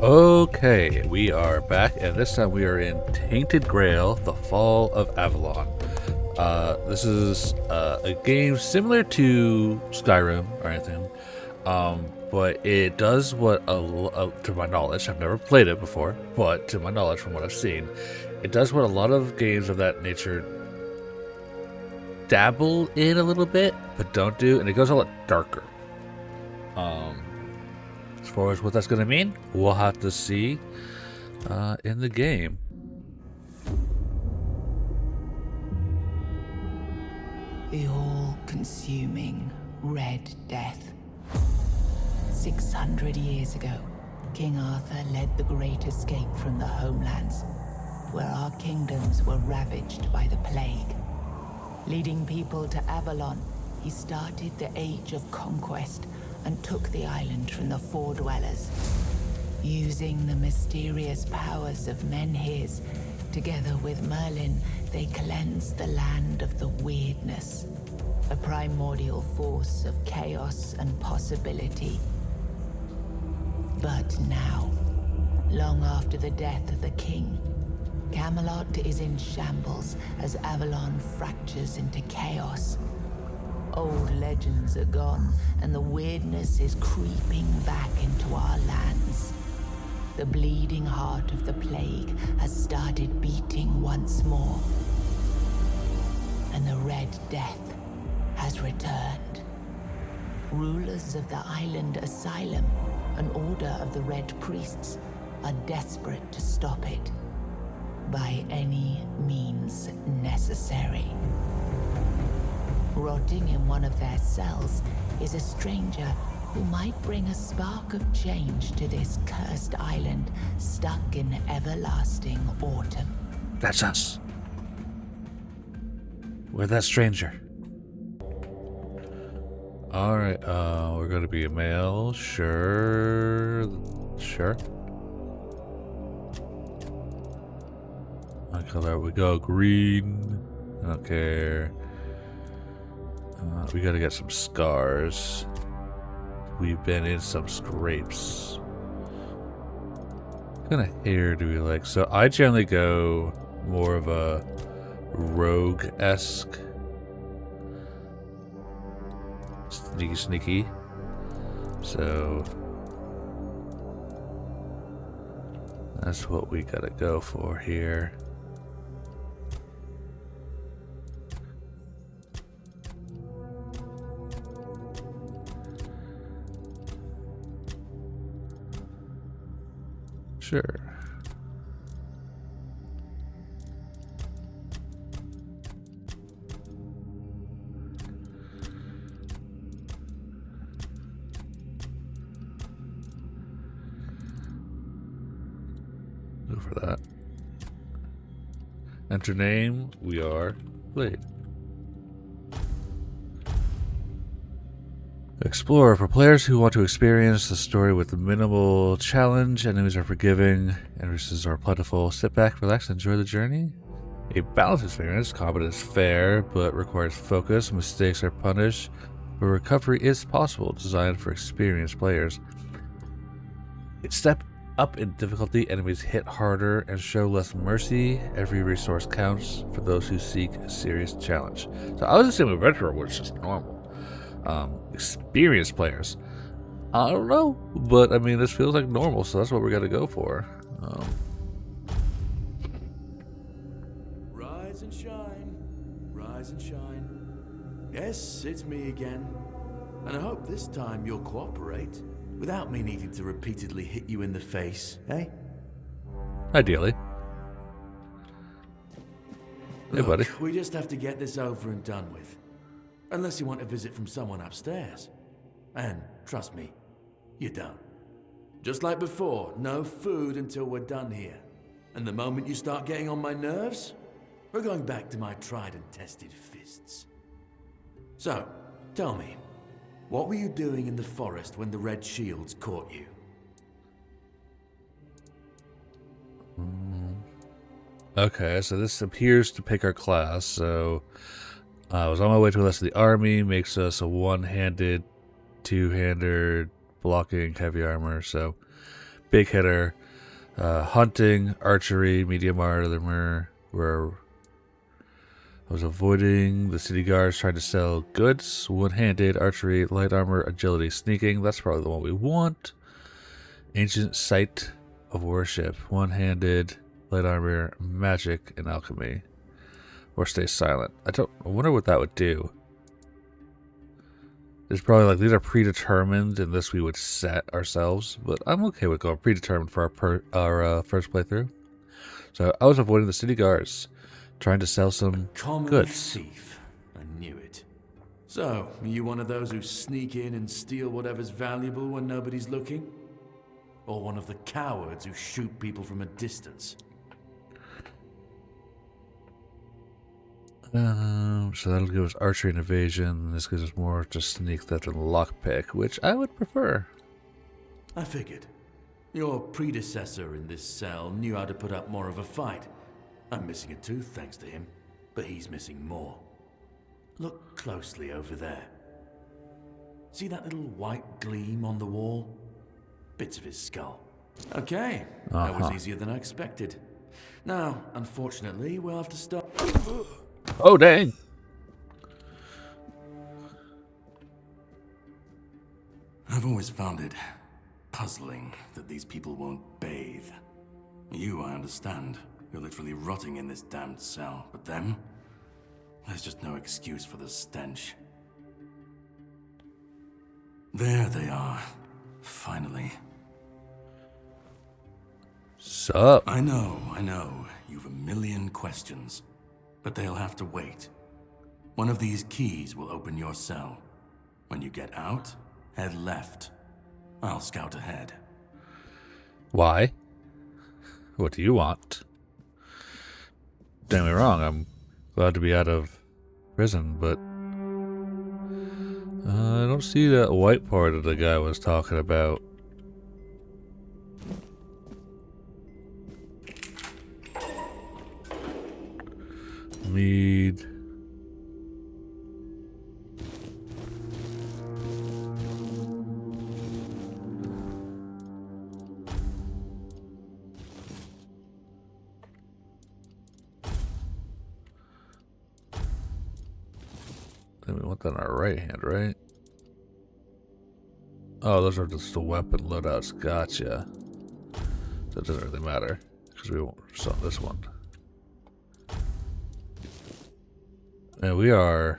Okay, we are back, and this time we are in Tainted Grail, The Fall of Avalon. This is a game similar to Skyrim or anything, but it does what, to my knowledge, I've never played it before, but to my knowledge from what I've seen, it does what a lot of games of that nature dabble in a little bit, but don't do, and it goes a lot darker. As far as what that's going to mean, we'll have to see in the game. The all-consuming Red Death. 600 years ago, King Arthur led the Great Escape from the homelands, where our kingdoms were ravaged by the plague. Leading people to Avalon, he started the Age of Conquest and took the island from the Four Dwellers. Using the mysterious powers of Menhirs, together with Merlin, they cleansed the land of the weirdness, a primordial force of chaos and possibility. But now, long after the death of the king, Camelot is in shambles as Avalon fractures into chaos. Old legends are gone, and the weirdness is creeping back into our lands. The bleeding heart of the plague has started beating once more. And the Red Death has returned. Rulers of the island asylum, an order of the Red Priests, are desperate to stop it. By any means necessary. Rotting in one of their cells is a stranger who might bring a spark of change to this cursed island stuck in everlasting autumn. That's us. We're that stranger. Alright, we're gonna be a male. Sure. What color we go? Green. I don't care. We gotta get some scars. We've been in some scrapes. What kind of hair do we like? So I generally go more of a rogue-esque. Sneaky. So that's what we gotta go for here. Sure. Go for that. Enter name. We are Blade. Explorer. For players who want to experience the story with minimal challenge, enemies are forgiving, entrances are plentiful. Sit back, relax, enjoy the journey. A balanced experience. Combat is fair, but requires focus. Mistakes are punished, but recovery is possible. Designed for experienced players. Step up in difficulty. Enemies hit harder and show less mercy. Every resource counts for those who seek a serious challenge. So I was assuming Adventurer was just normal. Experienced players, I don't know, but I mean, this feels like normal, so that's what we're gonna go for. Rise and shine, rise and shine. Yes, it's me again, and I hope this time you'll cooperate without me needing to repeatedly hit you in the face, eh? Ideally. Hey, Look, buddy. we just have to get this over and done with. Unless you want a visit from someone upstairs. And trust me, you don't. Just like before, no food until we're done here. And the moment you start getting on my nerves, we're going back to my tried and tested fists. So, tell me, what were you doing in the forest when the Red Shields caught you? Okay, so this appears to pick our class, so I was on my way to enlist the army, makes us a one-handed, two-handed, blocking, heavy armor, so big hitter. Hunting, archery, medium armor, where I was avoiding the city guards trying to sell goods. One-handed, archery, light armor, agility, sneaking. That's probably the one we want. Ancient site of worship. One-handed, light armor, magic, and alchemy. Or stay silent. I wonder what that would do. It's probably like these are predetermined, and this we would set ourselves. But I'm okay with going predetermined for our first playthrough. So I was avoiding the city guards, trying to sell some goods. Thief. I knew it. So, are you one of those who sneak in and steal whatever's valuable when nobody's looking? Or one of the cowards who shoot people from a distance? So that'll give us archery and evasion. This gives us more to sneak, theft, and lockpick, which I would prefer. I figured. Your predecessor in this cell knew how to put up more of a fight. I'm missing a tooth thanks to him, but he's missing more. Look closely over there. See that little white gleam on the wall? Bits of his skull. Okay, that was easier than I expected. Now, unfortunately, we'll have to stop. Oh, dang. I've always found it puzzling that these people won't bathe. You, I understand. You're literally rotting in this damned cell. But them? There's just no excuse for the stench. There they are. Finally. Sup? I know. You've a million questions. But they'll have to wait. One of these keys will open your cell. When you get out, head left. I'll scout ahead. Why? What do you want? Don't get me wrong, I'm glad to be out of prison, but I don't see that white part that the guy was talking about. Mead. Then we want that on our right hand, right? Oh, those are just the weapon loadouts. Gotcha. So it doesn't really matter because we won't sell this one. And we are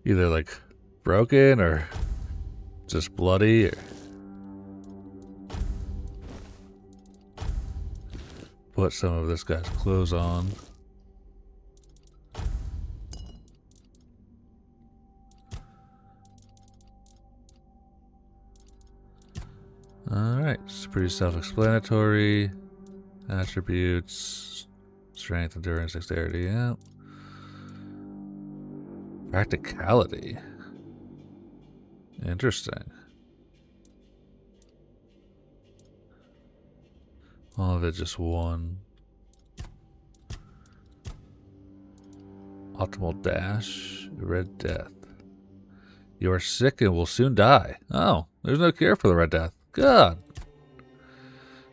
either like broken or just bloody. Or put some of this guy's clothes on. Alright, it's pretty self-explanatory. Attributes, strength, endurance, dexterity, yeah. Practicality. Interesting. All of it just one. Optimal dash, Red Death. You are sick and will soon die. Oh, there's no cure for the Red Death. God.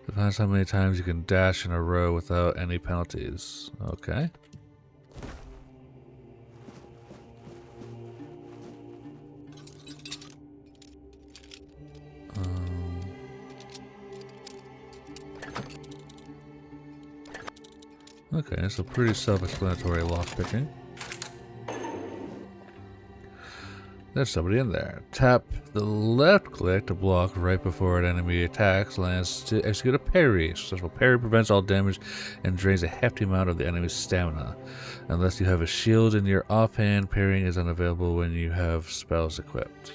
Depends how many times you can dash in a row without any penalties. Okay. Okay, so pretty self-explanatory lockpicking. There's somebody in there. Tap the left click to block right before an enemy attacks, lands to execute a parry. Successful parry prevents all damage and drains a hefty amount of the enemy's stamina. Unless you have a shield in your offhand, parrying is unavailable when you have spells equipped.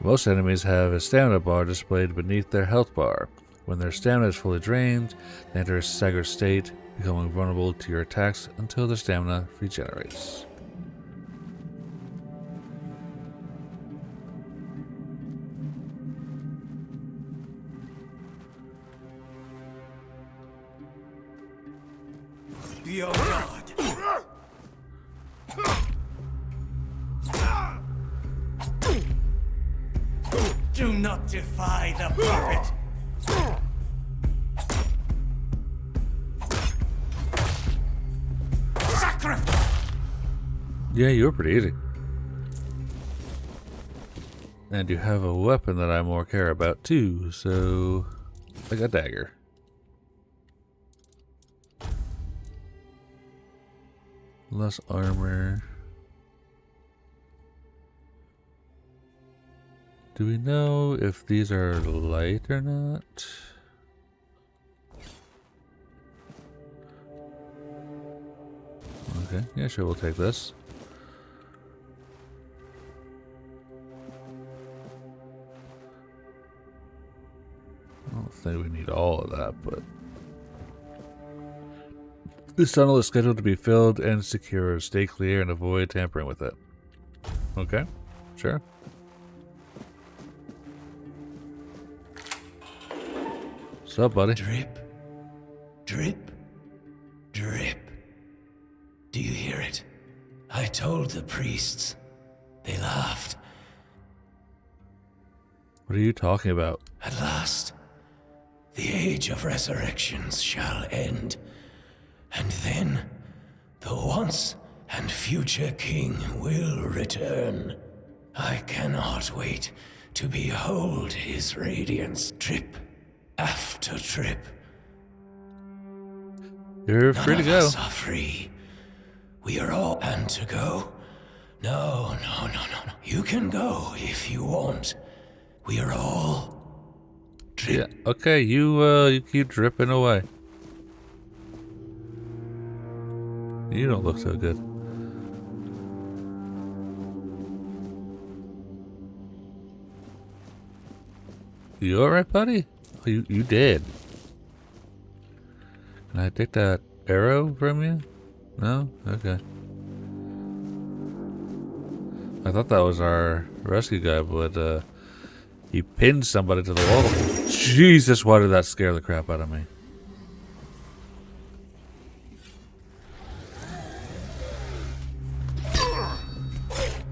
Most enemies have a stamina bar displayed beneath their health bar. When their stamina is fully drained, they enter a staggered state, becoming vulnerable to your attacks until their stamina regenerates. Be our God. Do not not defy the prophet. Sacrifice! Yeah, you were pretty easy. And you have a weapon that I more care about too, so like a dagger. Less armor. Do we know if these are light or not? Okay, yeah, sure, we'll take this. I don't think we need all of that, but this tunnel is scheduled to be filled and secured. Stay clear and avoid tampering with it. Okay, sure. What's up, buddy? Drip, drip, drip. Do you hear it? I told the priests. They laughed. What are you talking about? At last, the age of resurrections shall end. And then, the once and future king will return. I cannot wait to behold his radiance trip after trip. You're free to None go. of us are free. We are all and to go. No. You can go if you want. We are all Yeah. Okay, you keep dripping away. You don't look so good. You alright, buddy? Oh, you did. Can I take that arrow from you? No? Okay. I thought that was our rescue guy, but he pinned somebody to the wall. Jesus, why did that scare the crap out of me?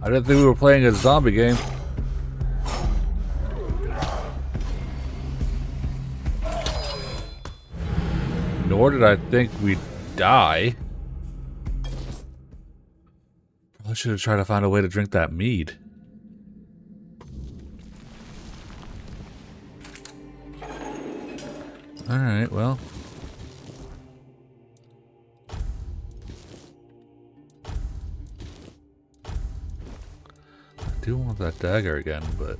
I didn't think we were playing a zombie game. Nor did I think we'd die. I should have tried to find a way to drink that mead. Alright, well. I do want that dagger again, but...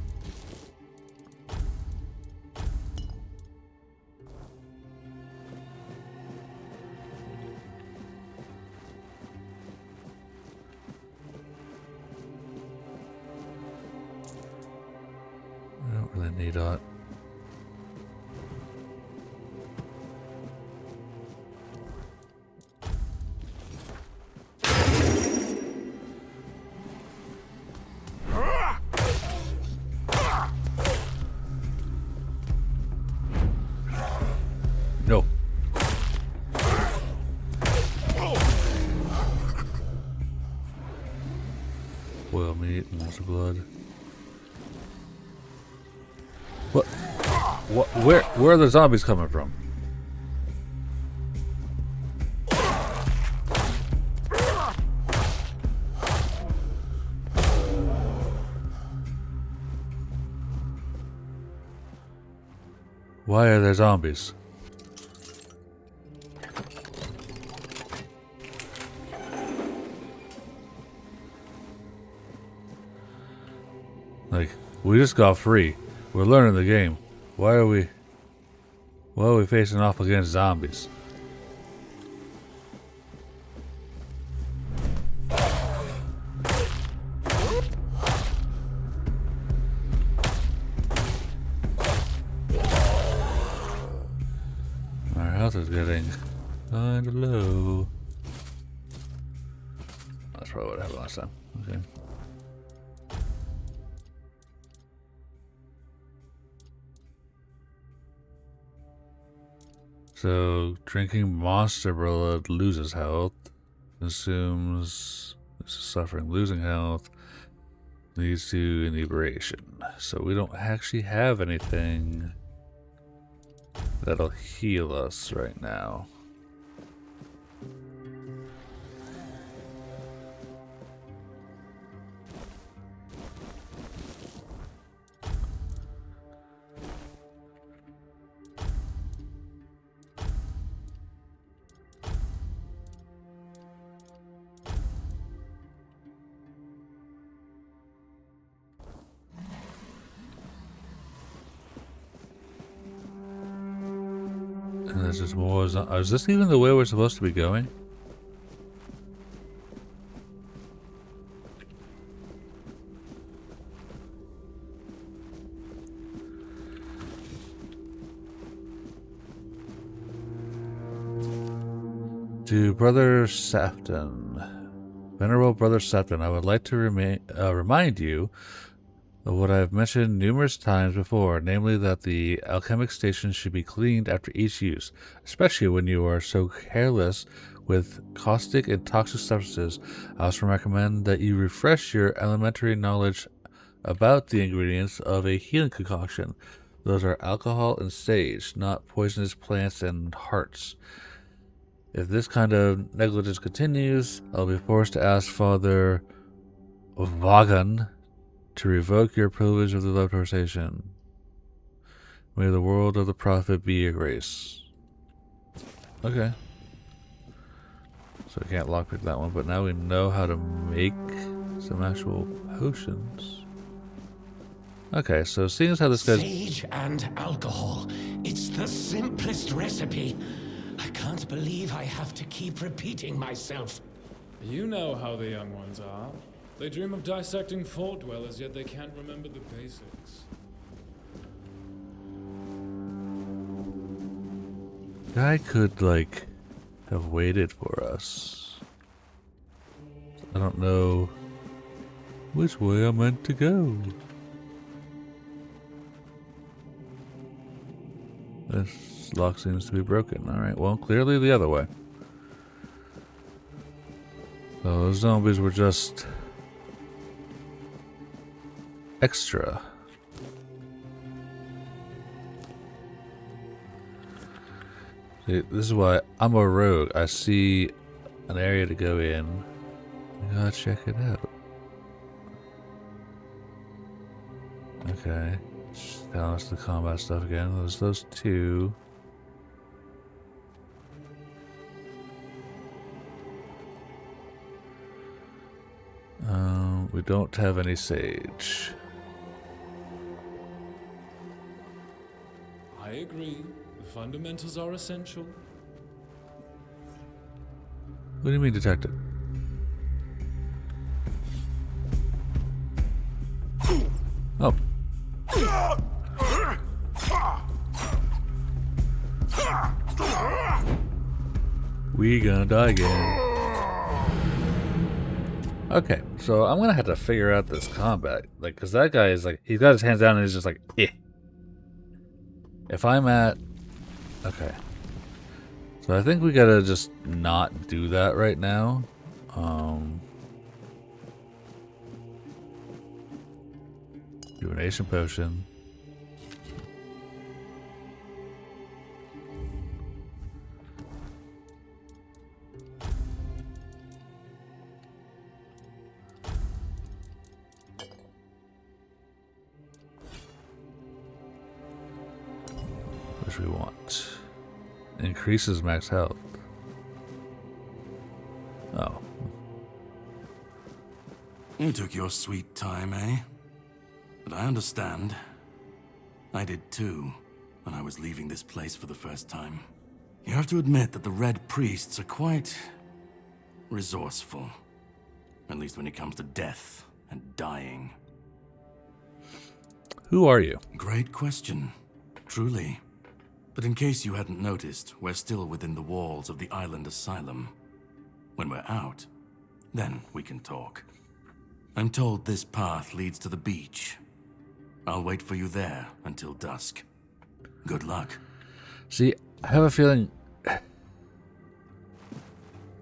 I don't really need that. No. Boiled meat, monster blood. What? Where are the zombies coming from? Why are there zombies? Like, we just got free. We're learning the game. Why are we facing off against zombies? Our health is getting kind of low. That's probably what happened last time. Okay. So, drinking monster blood loses health. Consumes suffering, losing health. Leads to inebriation. So we don't actually have anything that'll heal us right now. And there's just more. Is this even the way we're supposed to be going? To Brother Safton. Venerable Brother Safton, I would like to remind you of what I have mentioned numerous times before, namely that the alchemic station should be cleaned after each use, especially when you are so careless with caustic and toxic substances. I also recommend that you refresh your elementary knowledge about the ingredients of a healing concoction. Those are alcohol and sage, not poisonous plants and hearts. If this kind of negligence continues, I'll be forced to ask Father Vagan to revoke your privilege of the laboratory station. May the world of the prophet be your grace. Okay. So I can't lockpick that one, but now we know how to make some actual potions. Okay, so seeing as how this guy's... Sage and alcohol. It's the simplest recipe. I can't believe I have to keep repeating myself. You know how the young ones are. They dream of dissecting fort dwellers, yet they can't remember the basics. Guy could, like, have waited for us. I don't know which way I'm meant to go. This lock seems to be broken. Alright, well, clearly the other way. So those zombies were just extra. See, this is why I'm a rogue. I see an area to go in. I gotta check it out. Okay. Just balance the combat stuff again. There's those two. We don't have any sage. I agree. The fundamentals are essential. What do you mean, detected? Oh. We gonna die again. Okay, so I'm gonna have to figure out this combat, like, cause that guy is like, he's got his hands down and he's just like, eh. If I'm at, okay, so I think we gotta just not do that right now. Divination potion. Which we want. Increases max health. Oh. You took your sweet time, eh? But I understand. I did too, when I was leaving this place for the first time. You have to admit that the Red Priests are quite resourceful. At least when it comes to death and dying. Who are you? Great question. Truly. But in case you hadn't noticed, we're still within the walls of the island asylum. When we're out, then we can talk. I'm told this path leads to the beach. I'll wait for you there until dusk. Good luck. See, I have a feeling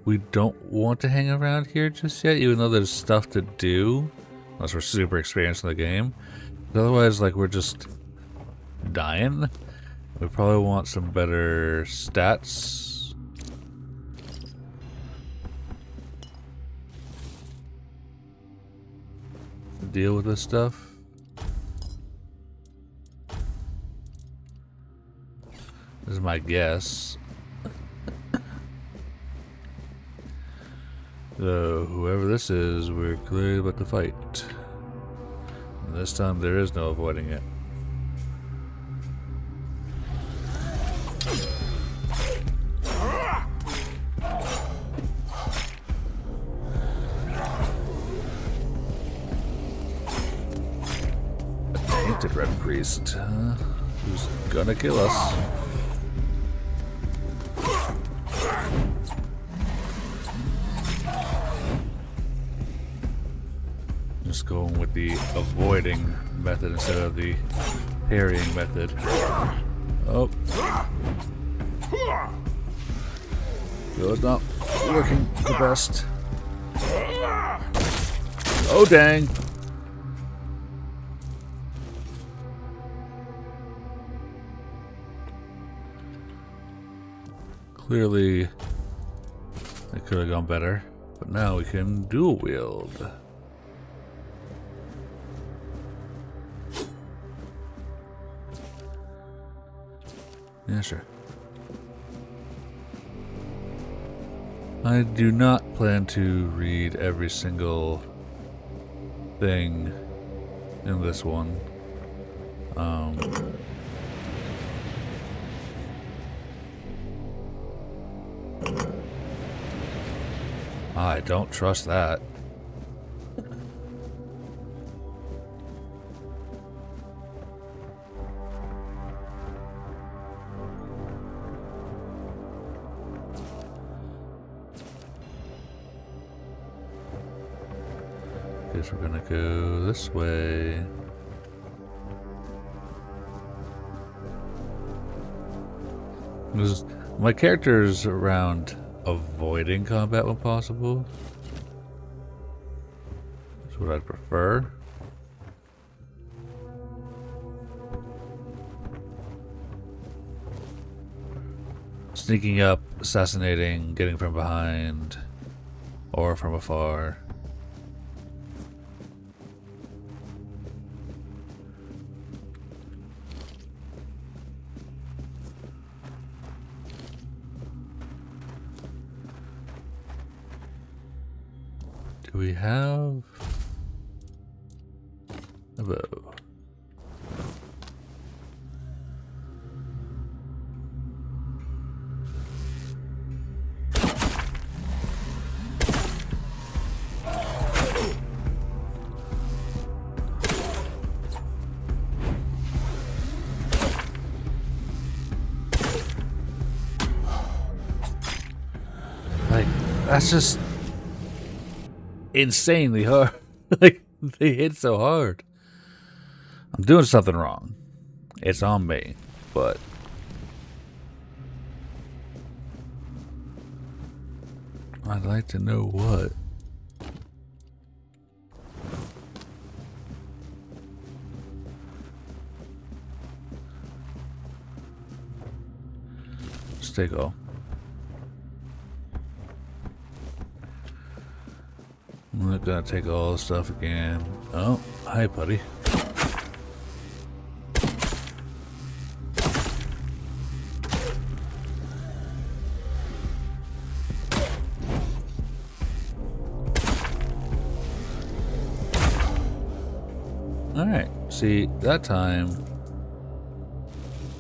we don't want to hang around here just yet, even though there's stuff to do. Unless we're super experienced in the game. Otherwise, like, we're just dying. We probably want some better stats. To deal with this stuff. This is my guess. So, whoever this is, we're clearly about to fight. And this time there is no avoiding it. A tainted red priest, who's gonna kill us. Just going with the avoiding method instead of the parrying method. Oh. So it's not working the best. Oh dang. Clearly it could have gone better, but now we can dual wield. Yeah, sure. I do not plan to read every single thing in this one. I don't trust that. Guess we're gonna go this way. My character is around avoiding combat when possible. That's what I'd prefer. Sneaking up, assassinating, getting from behind, or from afar. Do we have a bow? Like, that's just insanely hard. Like, they hit so hard. I'm doing something wrong. It's on me, but I'd like to know what. Let's take all. I'm not gonna take all the stuff again. Oh, hi, buddy. Alright, see, that time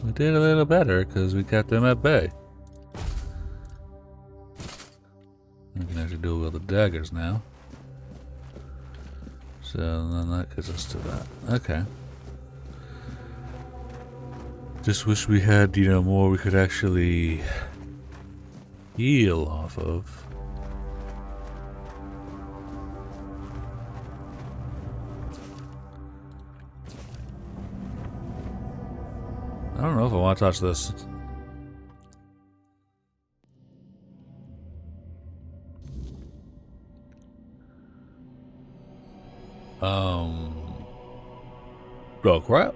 we did a little better because we kept them at bay. We can actually do with the daggers now. So then that gets us to that. Okay. Just wish we had, you know, more we could actually heal off of. I don't know if I want to touch this. Oh crap.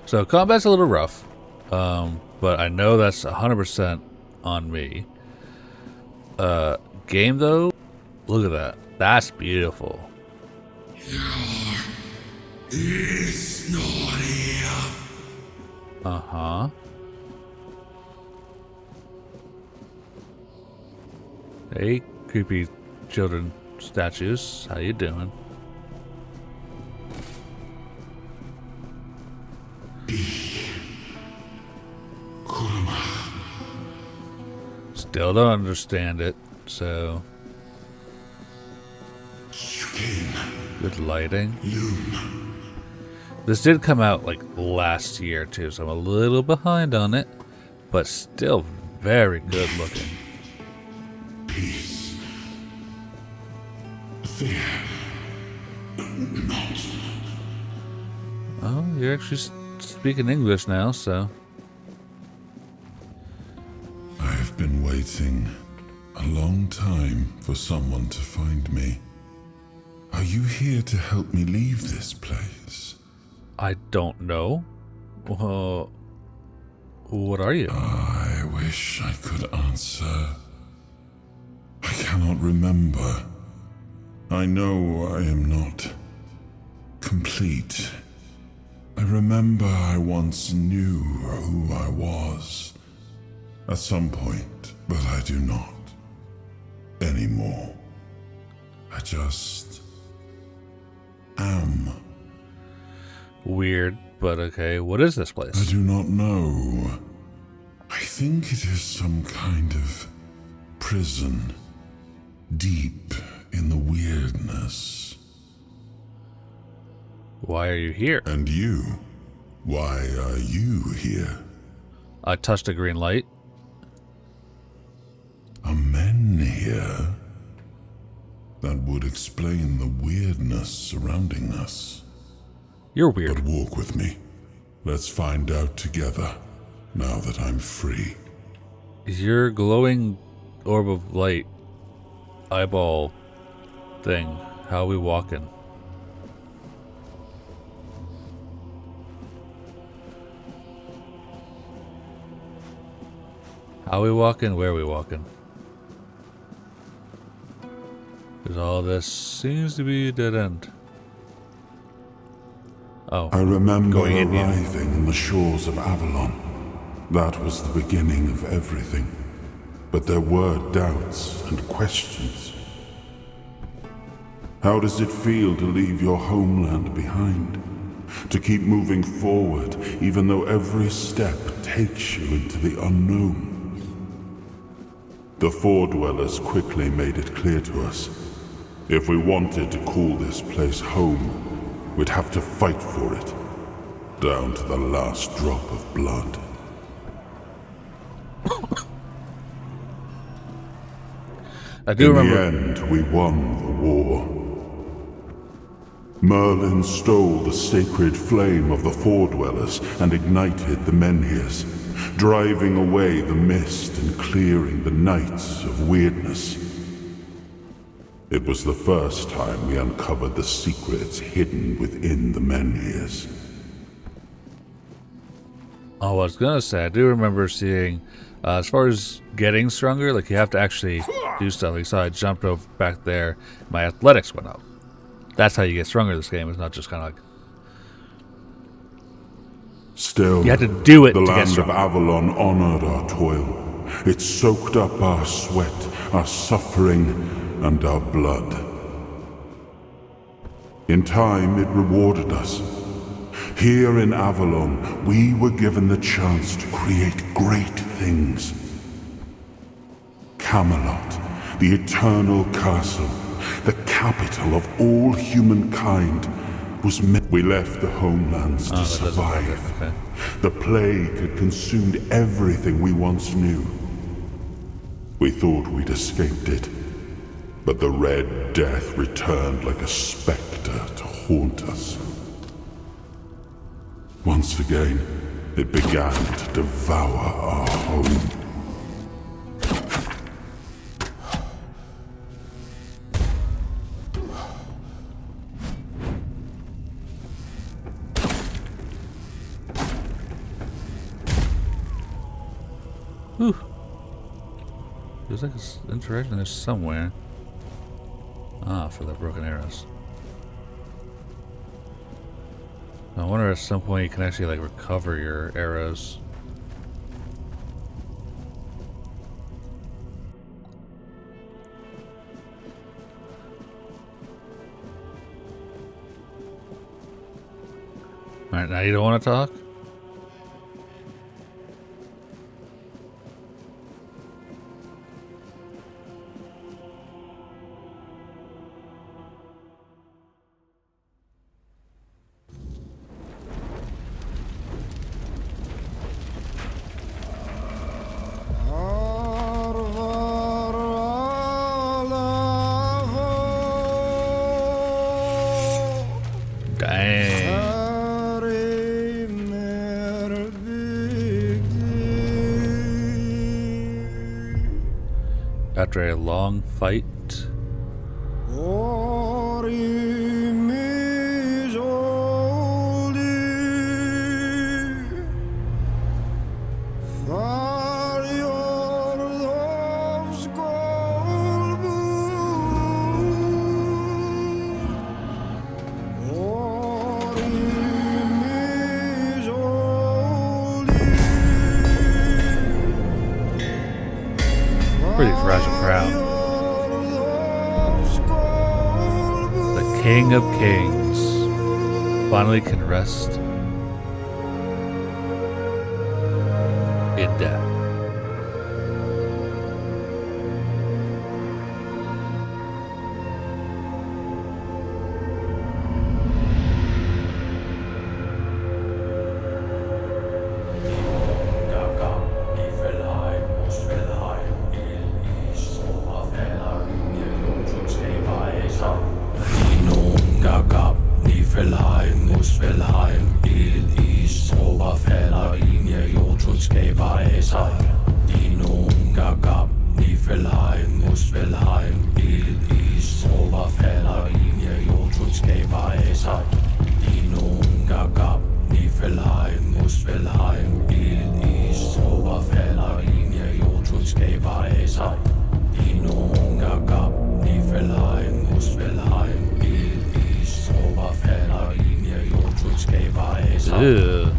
So combat's a little rough. But I know that's 100% on me. Game though, look at that. That's beautiful. It's not here. Uh-huh. Hey, creepy children statues. How you doing? Still don't understand it, so... Good lighting. This did come out like last year too, so I'm a little behind on it, but still very good looking. Peace. Fear. Not. Oh, you're actually speaking English now, so... I have been waiting a long time for someone to find me. Are you here to help me leave this place? I don't know. What are you? I wish I could answer. I cannot remember. I know I am not complete. I remember I once knew who I was at some point, but I do not anymore. I just am. Weird, but okay. What is this place? I do not know. I think it is some kind of prison, deep in the weirdness. Why are you here? And you? Why are you here? I touched a green light. Are men here? That would explain the weirdness surrounding us. You're weird. But walk with me. Let's find out together, now that I'm free. Your glowing orb of light eyeball thing. How are we walking? How are we walking? Where are we walking? Because all this seems to be a dead end. Oh. I remember Going in here. arriving on the shores of Avalon. That was the beginning of everything. But there were doubts and questions. How does it feel to leave your homeland behind? To keep moving forward, even though every step takes you into the unknown? The Four Dwellers quickly made it clear to us. If we wanted to call this place home, we'd have to fight for it, down to the last drop of blood. I do In remember. the end, we won the war. Merlin stole the sacred flame of the Four Dwellers and ignited the menhirs, driving away the mist and clearing the nights of weirdness. It was the first time we uncovered the secrets hidden within the menhirs. Oh, I was gonna say, I do remember seeing, as far as getting stronger, like you have to actually do stuff. Like, so I jumped over back there, my athletics went up. That's how you get stronger in this game. It's not just kind of like... Still, You had to do it the to get land of strong. Avalon honored our toil. It soaked up our sweat, our suffering, and our blood. In time, it rewarded us. Here in Avalon, we were given the chance to create great things. Camelot, the eternal castle, the capital of all humankind, was meant. We left the homelands to that doesn't work. survive. Okay. The plague had consumed everything we once knew. We thought we'd escaped it, but the Red Death returned like a specter to haunt us. Once again, it began to devour our home. Whew. Feels like it's interaction there somewhere. Ah, for the broken arrows. I wonder at some point you can actually like recover your arrows. Alright, now you don't want to talk? Dang. After a long fight. Pretty fragile crowd. The King of Kings finally can rest in death. Ew.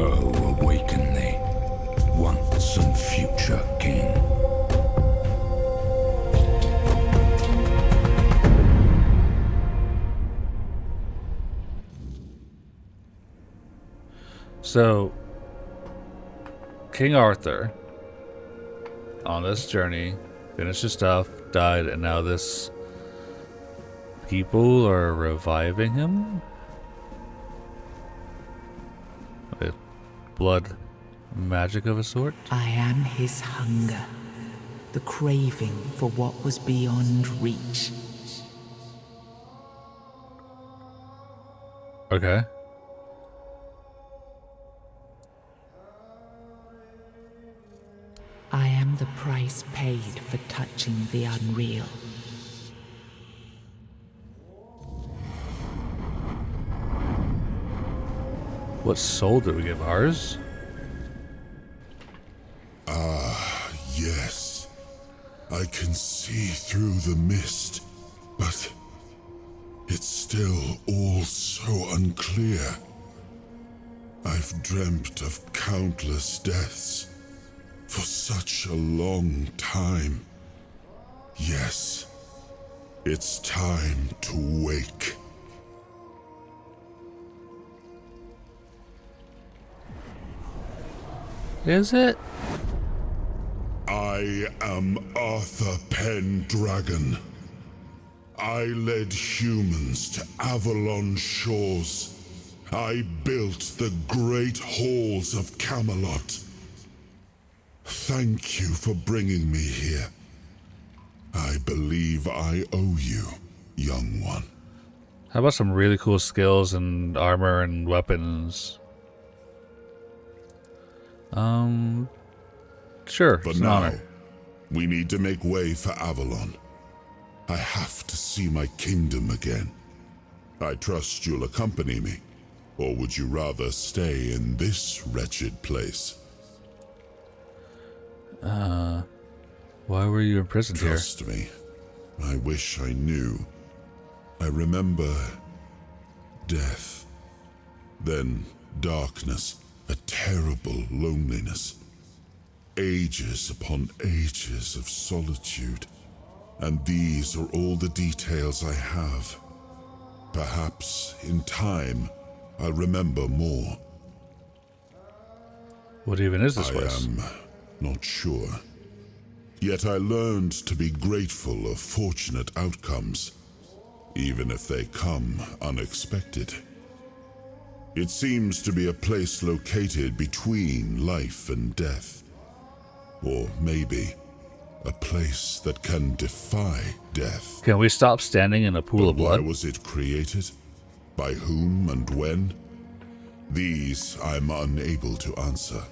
Oh, awaken thee, once and future king. So, King Arthur, on this journey, finished his stuff, died, and now this people are reviving him? With blood magic of a sort? I am his hunger, the craving for what was beyond reach. Okay. I am the price paid for touching the unreal. What soul did we give? Ours? Yes. I can see through the mist, but it's still all so unclear. I've dreamt of countless deaths for such a long time. Yes, it's time to wake. Is it? I am Arthur Pendragon. I led humans to Avalon shores. I built the great halls of Camelot. Thank you for bringing me here. I believe I owe you, young one. How about some really cool skills and armor and weapons? Sure. But it's an now, honor. we need to make way for Avalon. I have to see my kingdom again. I trust you'll accompany me, or would you rather stay in this wretched place? Why were you imprisoned here? Trust me, I wish I knew. I remember death, then darkness, a terrible loneliness. Ages upon ages of solitude. And these are all the details I have. Perhaps, in time, I'll remember more. What even is this I place? am not sure. Yet I learned to be grateful of fortunate outcomes, even if they come unexpected. It seems to be a place located between life and death. Or maybe a place that can defy death. Can we stop standing in a pool of Why blood? was it created? By whom and when? These I'm unable to answer.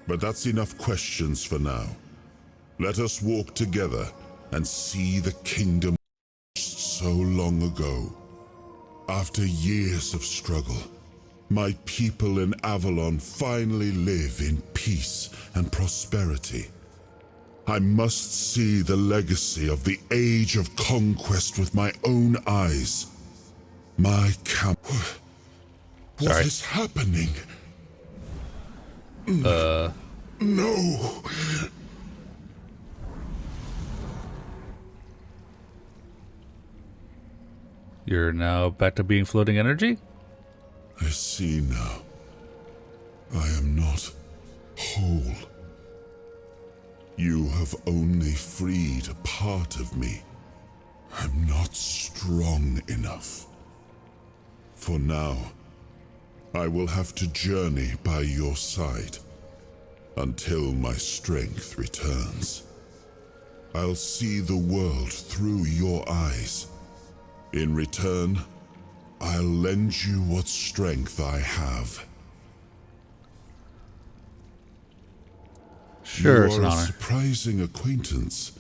But that's enough questions for now. Let us walk together and see the kingdom so long ago. After years of struggle, my people in Avalon finally live in peace and prosperity. I must see the legacy of the Age of Conquest with my own eyes. My camp... What is happening? No. You're now back to being floating energy? I see now. I am not whole. You have only freed a part of me. I'm not strong enough. For now, I will have to journey by your side until my strength returns. I'll see the world through your eyes. In return, I'll lend you what strength I have. Sure, it's You an are a honor. surprising acquaintance,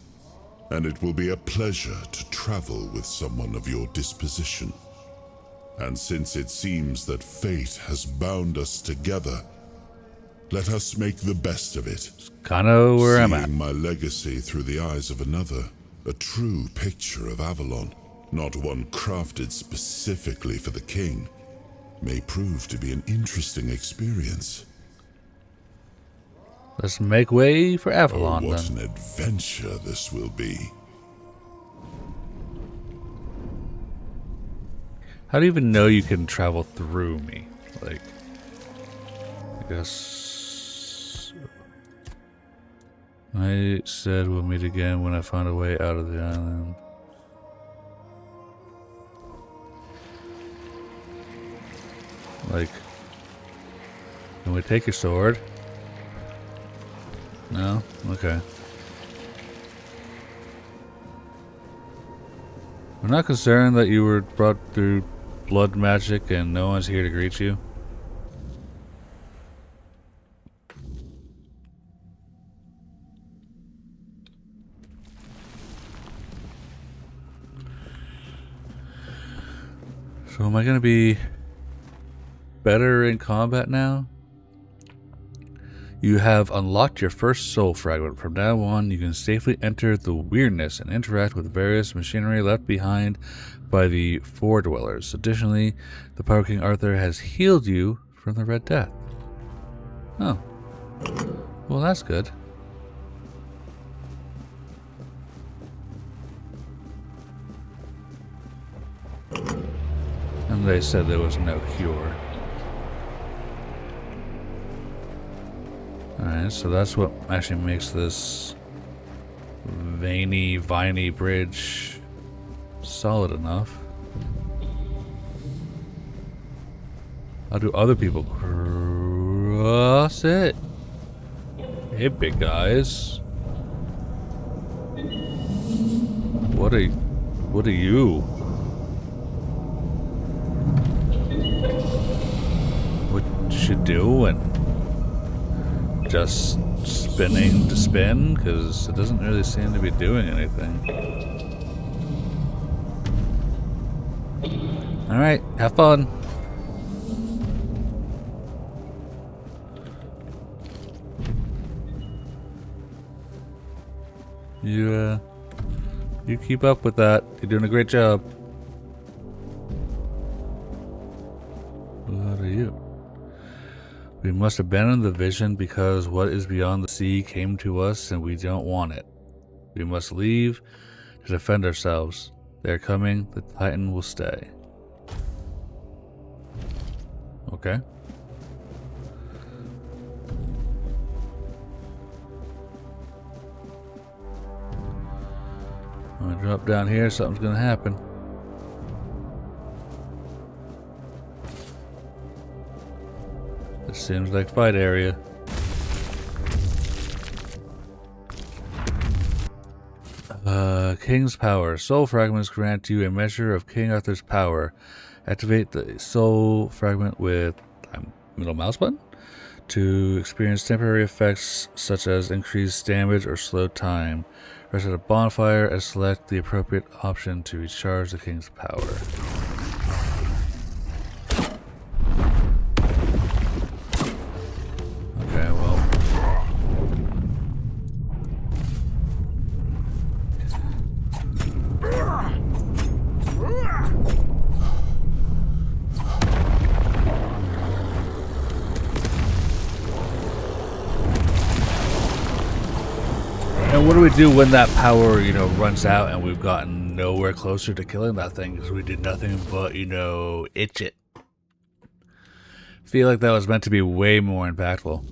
and it will be a pleasure to travel with someone of your disposition. And since it seems that fate has bound us together, let us make the best of it. Kind of where I'm at. Seeing my legacy through the eyes of another, a true picture of Avalon, not one crafted specifically for the king, may prove to be an interesting experience. Let's make way for Avalon, Oh, what then. an adventure this will be. How do you even know you can travel through me? Like, I guess... I said we'll meet again when I find a way out of the island. Like, can we take your sword? No? Okay. I'm not concerned that you were brought through blood magic and no one's here to greet you. So am I gonna be better in combat now? You have unlocked your first soul fragment. From now on, you can safely enter the weirdness and interact with various machinery left behind by the Four Dwellers. Additionally, the Power King Arthur has healed you from the Red Death. Oh. Well, that's good. And they said there was no cure. Alright, so that's what actually makes this viney bridge solid enough. How do other people cross it? Hey, big guys. What are you? What you doing? Just spinning to spin? Because it doesn't really seem to be doing anything. Alright, have fun. You keep up with that. You're doing a great job. What are you? We must abandon the vision because what is beyond the sea came to us and we don't want it. We must leave to defend ourselves. They are coming. The Titan will stay. Okay. I'm gonna drop down here. Something's gonna happen. This seems like fight area. King's power. Soul fragments grant you a measure of King Arthur's power. Activate the soul fragment with middle mouse button to experience temporary effects such as increased damage or slow time. Rest at a bonfire and select the appropriate option to recharge the king's power. Okay, well. And what do we do when that power, runs out and we've gotten nowhere closer to killing that thing because we did nothing but, itch it? Feel like that was meant to be way more impactful.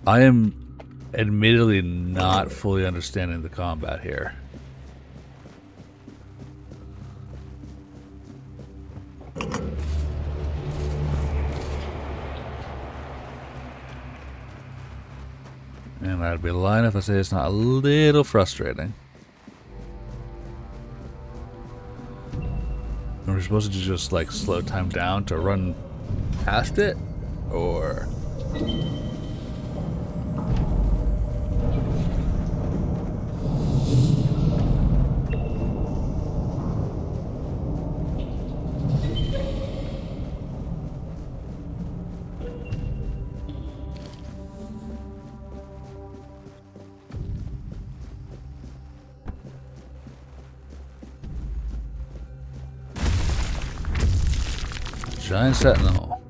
I am admittedly not fully understanding the combat here. And I'd be lying if I say it's not a little frustrating. Are we supposed to just slow time down to run past it? Or... Giant Sentinel.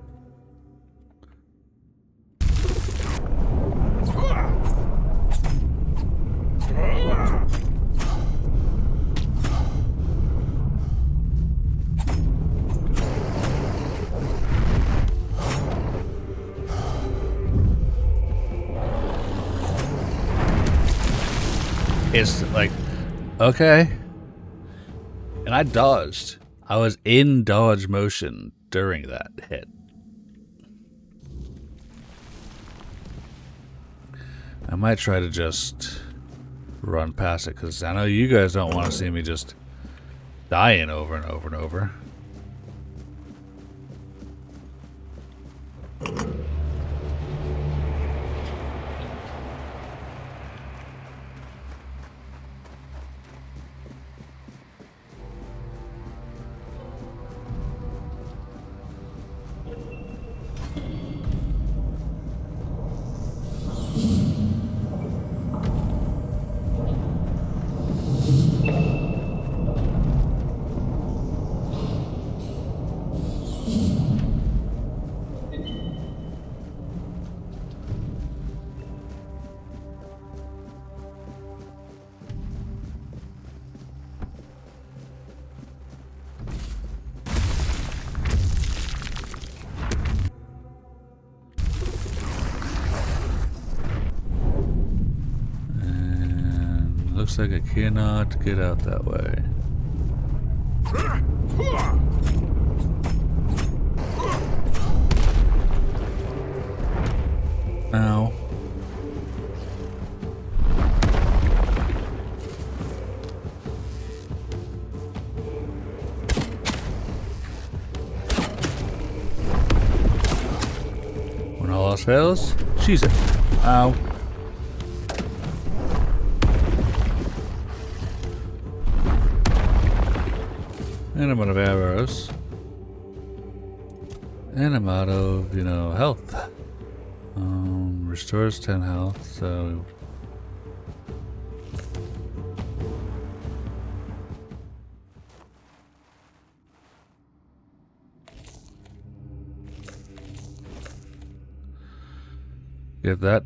It's okay. And I dodged. I was in dodge motion during that hit. I might try to just run past it because I know you guys don't want to see me just dying over and over and over. Looks like I cannot get out that way. Ow. When all else fails, she's it. Ow. And I'm out of arrows. And I'm out of, health. Restores 10 health, so... Get that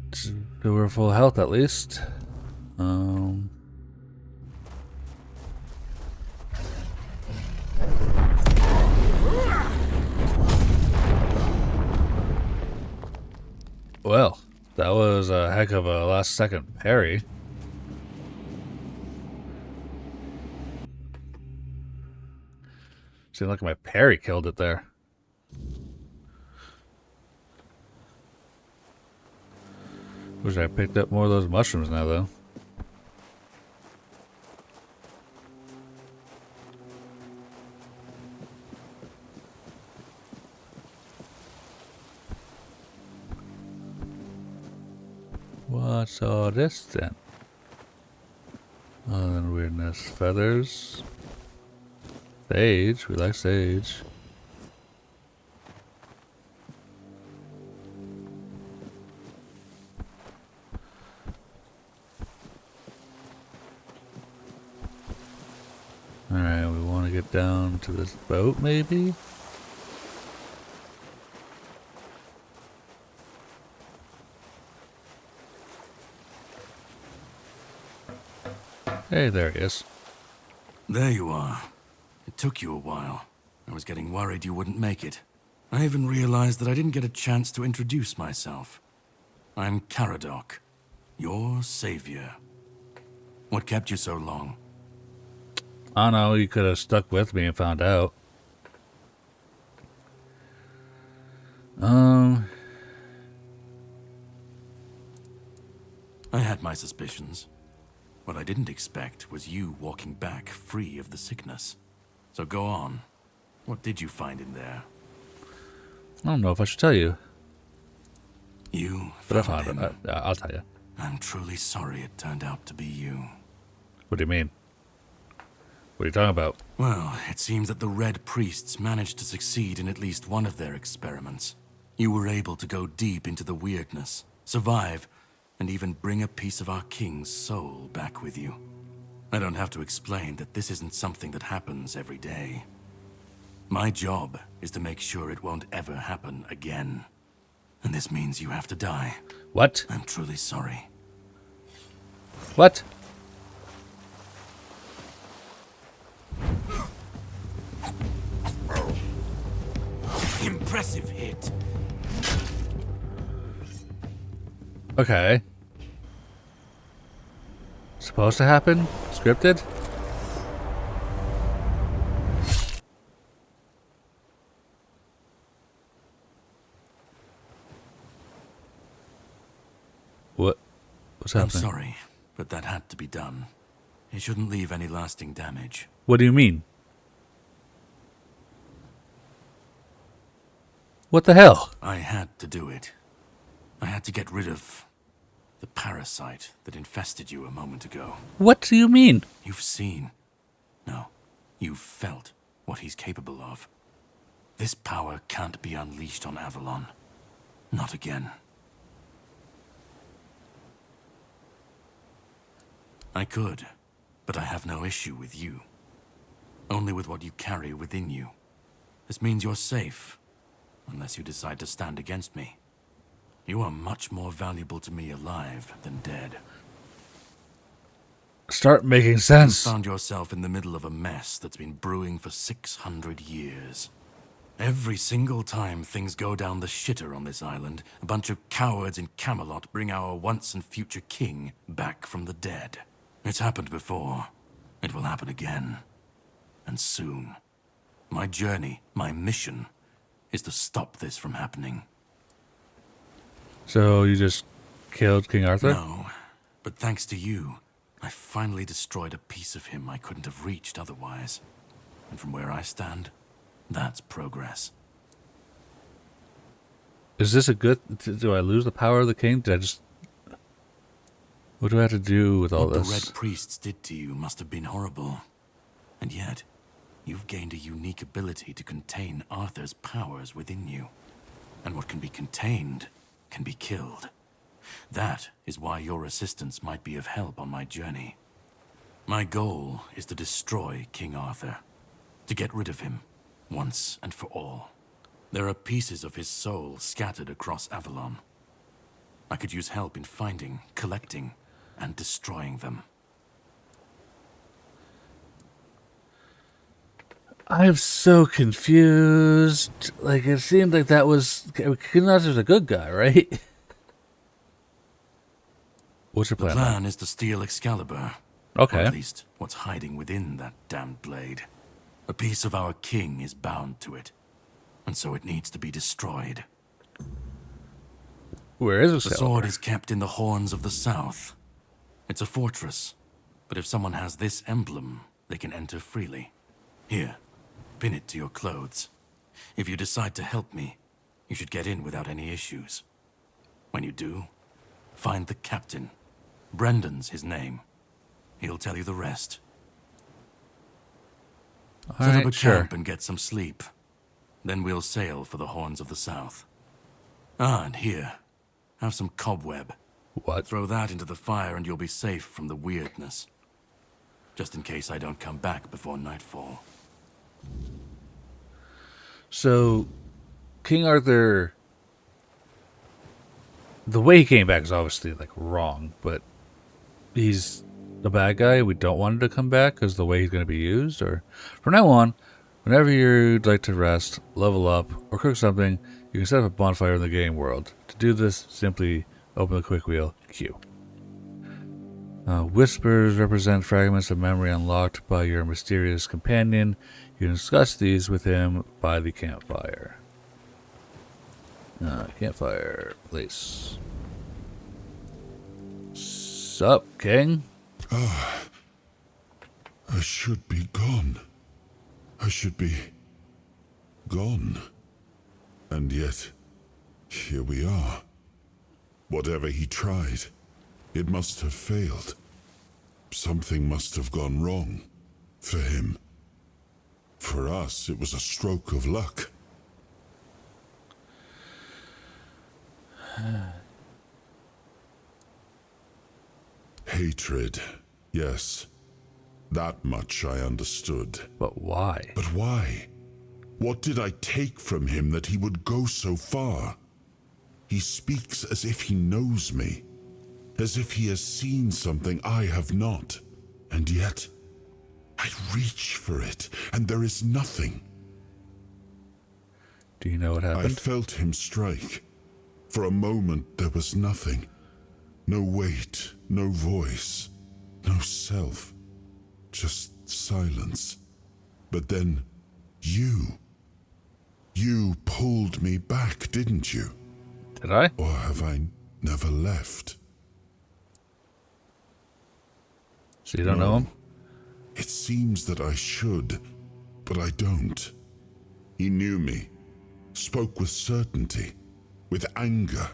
to her full health at least. Well, that was a heck of a last second parry. Seemed like my parry killed it there. Wish I picked up more of those mushrooms now, though. What's all this then? Other than weirdness. Feathers. Sage. We like sage. Alright, we want to get down to this boat, maybe? Hey, there he is. There you are. It took you a while. I was getting worried you wouldn't make it. I even realized that I didn't get a chance to introduce myself. I'm Caradoc, your savior. What kept you so long? I don't know, you could have stuck with me and found out. I had my suspicions. What I didn't expect was you walking back free of the sickness. So go on. What did you find in there? I don't know if I should tell you. You But I found found him. it. I'll tell you. I'm truly sorry it turned out to be you. What do you mean? What are you talking about? Well, it seems that the Red Priests managed to succeed in at least one of their experiments. You were able to go deep into the weirdness, survive, and even bring a piece of our king's soul back with you. I don't have to explain that this isn't something that happens every day. My job is to make sure it won't ever happen again. And this means you have to die. What? I'm truly sorry. What? Impressive hit. Okay. Supposed to happen? Scripted? What's I'm happening? sorry, but that had to be done. It shouldn't leave any lasting damage. What do you mean? What the hell? I had to do it. I had to get rid of the parasite that infested you a moment ago. What do you mean? You've seen, no, you've felt what he's capable of. This power can't be unleashed on Avalon. Not again. I could, but I have no issue with you. Only with what you carry within you. This means you're safe, unless you decide to stand against me. You are much more valuable to me alive than dead. Start making You sense. found yourself in the middle of a mess that's been brewing for 600 years. Every single time things go down the shitter on this island, a bunch of cowards in Camelot bring our once and future king back from the dead. It's happened before. It will happen again. And soon. My journey, my mission, is to stop this from happening. So you just killed King Arthur? No, but thanks to you, I finally destroyed a piece of him I couldn't have reached otherwise. And from where I stand, that's progress. Is this a good... Do I lose the power of the king? Did I just... What do I have to do with all What the this? Red Priests did to you must have been horrible. And yet, You've gained a unique ability to contain Arthur's powers within you. And what can be contained can be killed. That is why your assistance might be of help on my journey. My goal is to destroy King Arthur, to get rid of him, once and for all. There are pieces of his soul scattered across Avalon. I could use help in finding, collecting, and destroying them. I'm so confused. Like, it seemed like that was... King Arthur's a good guy, right? What's your The plan? plan is to steal Excalibur. Okay. Or at least what's hiding within that damned blade. A piece of our king is bound to it. And so it needs to be destroyed. Where is The Excalibur? sword is kept in the Horns of the South. It's a fortress. But if someone has this emblem, they can enter freely. Here. Pin it to your clothes. If you decide to help me, you should get in without any issues. When you do, find the captain. Brendan's his name. He'll tell you the rest. Set up a camp and get some sleep. Then we'll sail for the Horns of the South. Ah, and here, have some cobweb. What? Throw that into the fire and you'll be safe from the weirdness. Just in case I don't come back before nightfall. So, King Arthur, the way he came back is obviously like wrong, but he's the bad guy. We don't want him to come back because the way he's going to be used. Or from now on, whenever you'd like to rest, level up, or cook something, you can set up a bonfire in the game world. To do this, simply open the quick wheel Q. Whispers represent fragments of memory unlocked by your mysterious companion. You can discuss these with him by the campfire. Campfire place. Sup, King? I should be gone. I should be gone. And yet, here we are. Whatever he tried, it must have failed. Something must have gone wrong. For him. For us, it was a stroke of luck. Hatred, yes. That much I understood. But why? But why? What did I take from him that he would go so far? He speaks as if he knows me, as if he has seen something I have not. And yet, I reach for it, and there is nothing. Do you know what happened? I felt him strike. For a moment, there was nothing. No weight, no voice, no self. Just silence. But then, you pulled me back, didn't you? Did I? Or have I never left? So you don't know him? It seems that I should, but I don't. He knew me, spoke with certainty, with anger.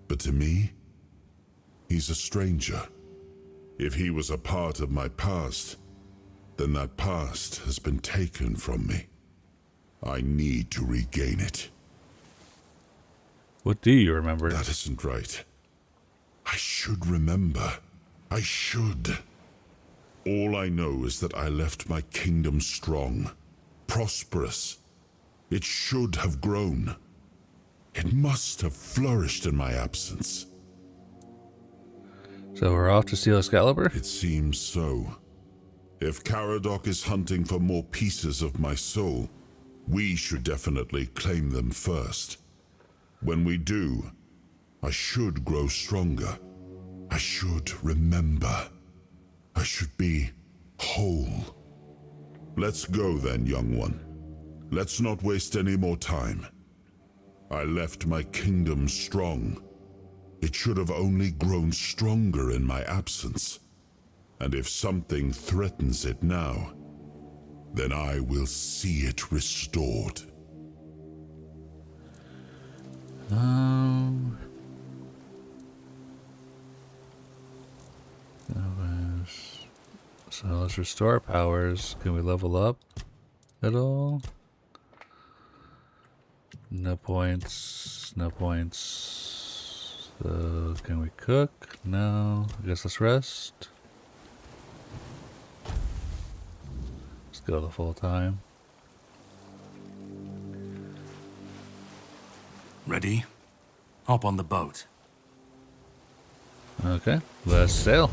But to me, he's a stranger. If he was a part of my past, then that past has been taken from me. I need to regain it. What do you remember? That isn't right. I should remember. I should. All I know is that I left my kingdom strong, prosperous. It should have grown. It must have flourished in my absence. So we're off to steal Excalibur? It seems so. If Caradoc is hunting for more pieces of my soul, we should definitely claim them first. When we do, I should grow stronger. I should remember. I should be whole. Let's go then, young one. Let's not waste any more time. I left my kingdom strong. It should have only grown stronger in my absence. And if something threatens it now, then I will see it restored. So let's restore our powers. Can we level up? at all. No points. No points. So, can we cook? No. I guess let's rest. Let's go the full time. Ready? Hop on the boat. Okay, let's sail.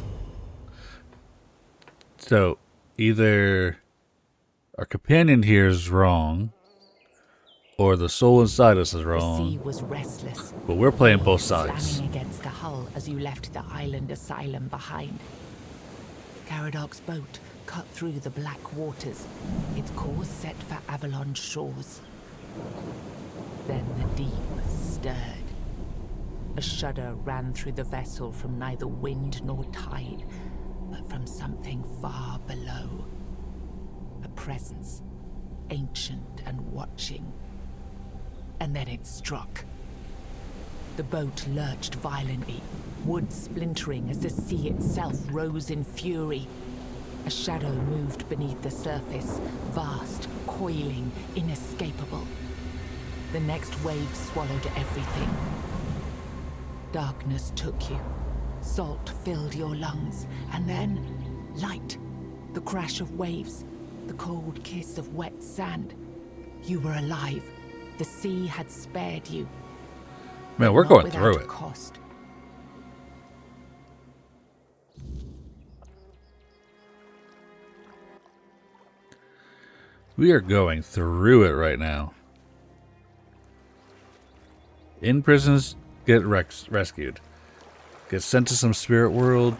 So, either our companion here is wrong, or the soul inside us is The wrong. sea was restless. But we're playing both Waves sides. slamming against the hull as you left the island asylum behind. Caradoc's boat cut through the black waters, its course set for Avalon's shores. Then the deep stirred. A shudder ran through the vessel from neither wind nor tide, but from something far below. A presence, ancient and watching. And then it struck. The boat lurched violently, wood splintering as the sea itself rose in fury. A shadow moved beneath the surface, vast, coiling, inescapable. The next wave swallowed everything. Darkness took you. Salt filled your lungs, and then light. The crash of waves, the cold kiss of wet sand. You were alive. The sea had spared you. Man, we're Not going without through a it. cost. We are going through it right now. In prisons, get rescued. Get sent to some spirit world,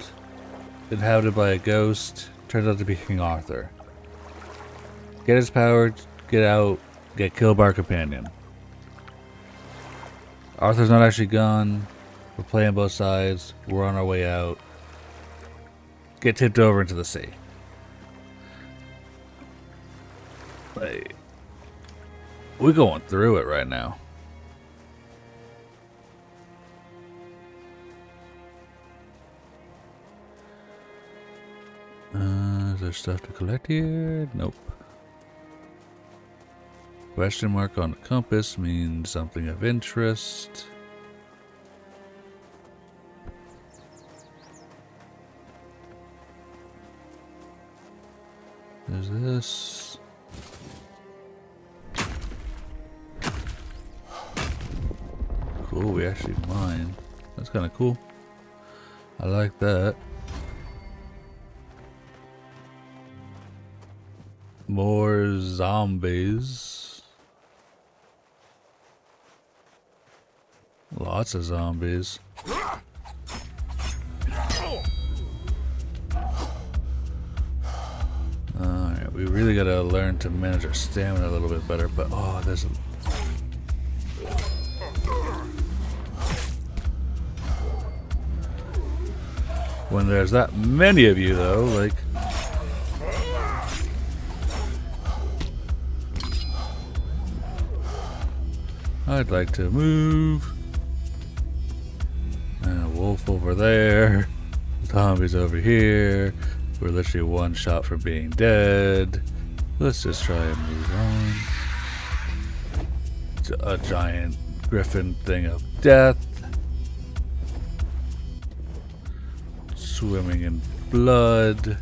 inhabited by a ghost. Turns out to be King Arthur. Get his power, get out, get killed by our companion. Arthur's not actually gone. We're playing both sides. We're on our way out. Get tipped over into the sea. Like, we're going through it right now. Is there stuff to collect here? Nope. Question mark on the compass means something of interest. There's this. Cool, we actually mine. That's kind of cool. I like that. More zombies. Lots of zombies. Alright, we really gotta learn to manage our stamina a little bit better, but oh, there's a... When there's that many of you though, like... I'd like to move. And a wolf over there. Zombies over here. We're literally one shot from being dead. Let's just try and move on. It's a giant griffin thing of death. Swimming in blood.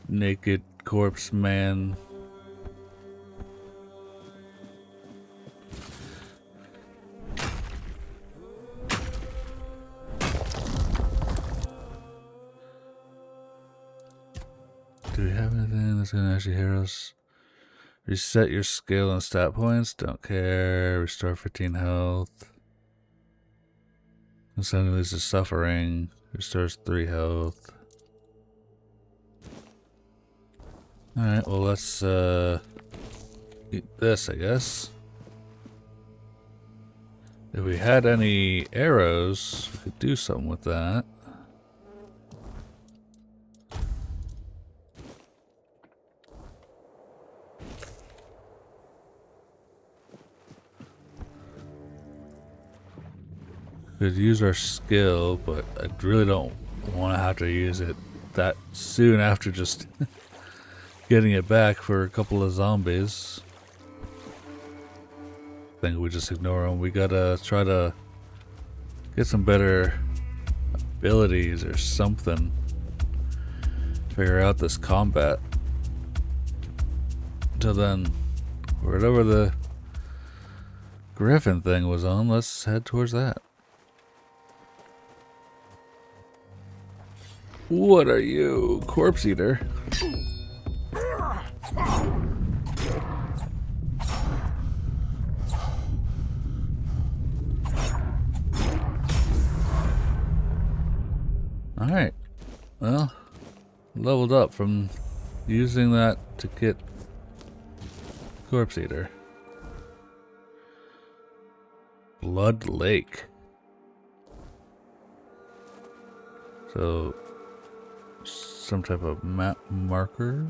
Naked corpse man. Do we have anything that's gonna actually hear us? Reset your skill and stat points. Don't care. Restore 15 health. Suddenly loses suffering. Restores 3 health. Alright, well let's eat this, I guess. If we had any arrows, we could do something with that. Could use our skill, but I really don't want to have to use it that soon after just getting it back for a couple of zombies. I think we just ignore them. We gotta try to get some better abilities or something. Figure out this combat. Until then, whatever the Griffin thing was on, let's head towards that. What are you, corpse eater? Alright, well, leveled up from using that to get corpse eater. Blood Lake. So, some type of map marker.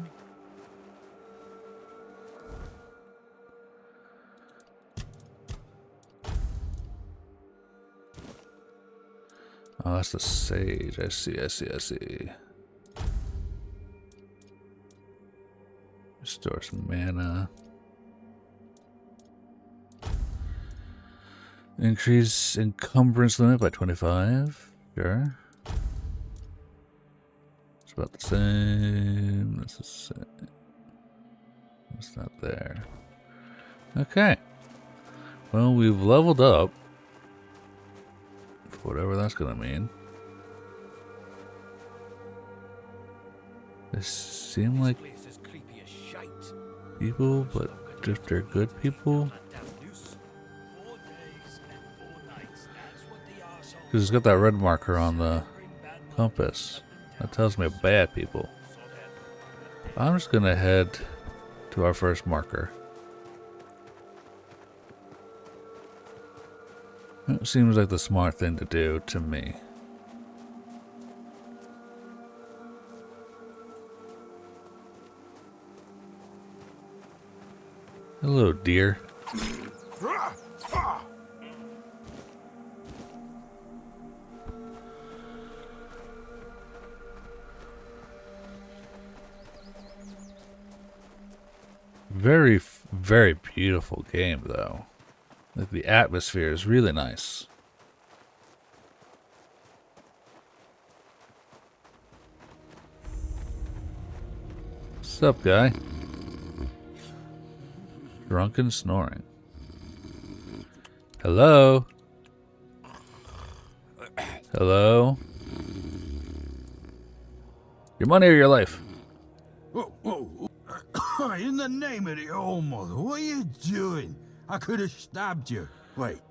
Oh, that's the sage. I see. Restore some mana. Increase encumbrance limit by 25. Sure. It's about the same. This is the same. It's not there. Okay. Well, we've leveled up. Whatever that's gonna mean. They seem like people, but if they're good people. Because it's got that red marker on the compass. That tells me bad people. I'm just gonna head to our first marker. It seems like the smart thing to do to me. Hello, dear. Very, very beautiful game, though. Like, the atmosphere is really nice. What's up, guy? Drunken snoring. Hello? Hello? Your money or your life? Whoa. In the name of the old mother, what are you doing? I could have stabbed you. Wait,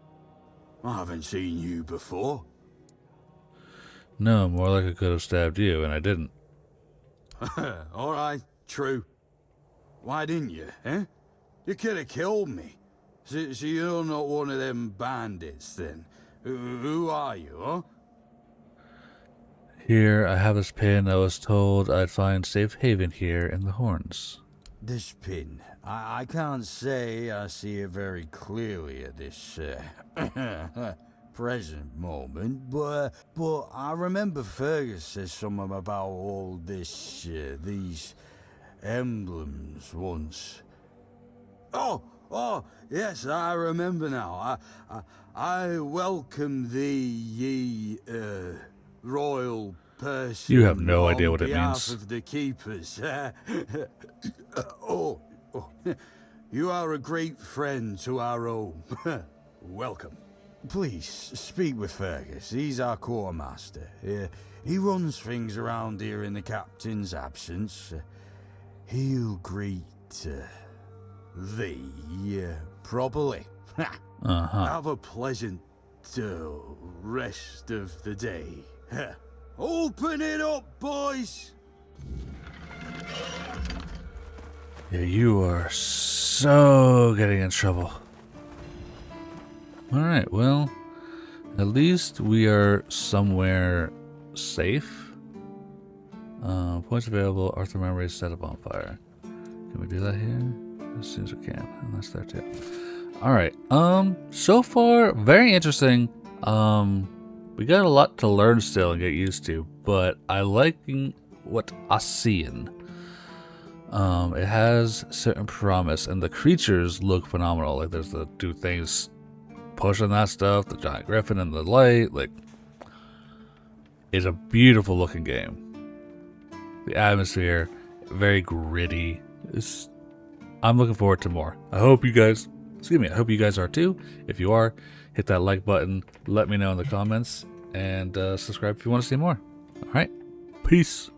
I haven't seen you before. No, more like I could have stabbed you, and I didn't. Alright, true. Why didn't you, eh? You could have killed me. So you're not one of them bandits, then? Who are you, huh? Here, I have this pin. I was told I'd find safe haven here in the Horns. This pin, I can't say I see it very clearly at this present moment, but I remember Fergus said something about all this, these emblems once. Oh, yes, I remember now. I welcome thee, ye, royal person. You have no idea what it means. On behalf of the keepers. You are a great friend to our home. Welcome. Please, speak with Fergus. He's our quartermaster. He runs things around here in the captain's absence. He'll greet thee properly. Have a pleasant rest of the day. Open it up, boys! Yeah, you are so getting in trouble. Alright, well, at least we are somewhere safe. Points available, Arthur memories set up on fire. Can we do that here? As soon as we can. And that's there too. Alright, so far, very interesting. We got a lot to learn still and get used to, but I liking what I'm seeing. It has certain promise, and the creatures look phenomenal. Like there's the two things pushing that stuff, the giant griffin and the light. Like, it's a beautiful looking game. The atmosphere, very gritty. I'm looking forward to more. I hope you guys are too. If you are, hit that like button, let me know in the comments, and subscribe if you want to see more. All right, peace.